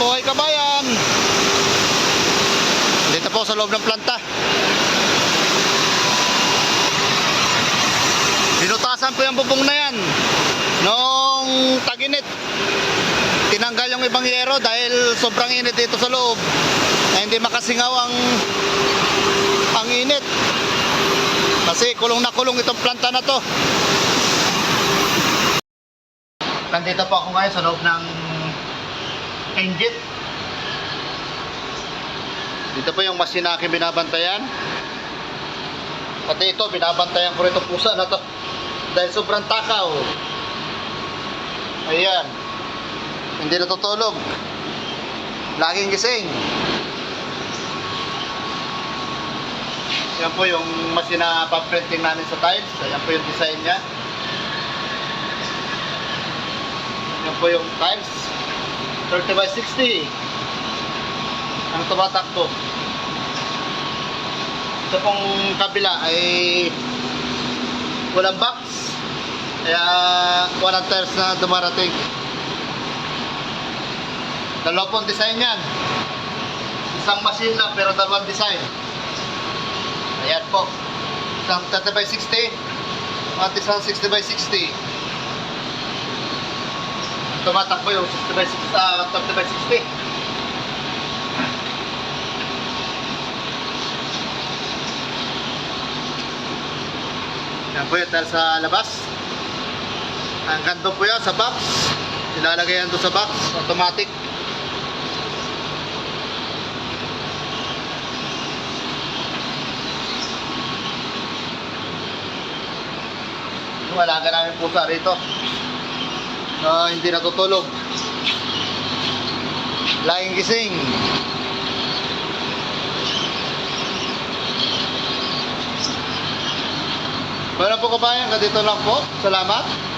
Buhay kabayan. Dito po sa loob ng planta. Binutasan po yung bubong na yan noong tag-init. Tinanggal yung ibang yero dahil sobrang init dito sa loob na hindi makasingaw ang init. Kasi kulong na kulong itong planta na to. Nandito po ako ngayon sa loob ng engine. Dito po yung machine na aking binabantayan. Pati ito, binabantayan ko rin itong pusa na to dahil sobrang takaw. Ayan, hindi natutulog, laging gising. Yan po yung machine na pa-printing namin sa tiles. Ayan po yung design nya. Yan po yung tiles 30 by 60 ang tumatakbo. Ito pong kabila ay walang box, kaya walang tiles na dumarating. Dalawa pong design yan, isang machine lang pero dalawang design. Ayan po, isang 30 by 60 at isang 60 by 60. Tumatakbo yung 60 by 30 by 60. Yan po yung tiles sa labas. Ang kanto po yan sa box, ilalagay yan doon sa box, automatic. Wala ka namin pusa rito na hindi natutulog, laging gising. Bueno po kabayan, dito lang po. Salamat.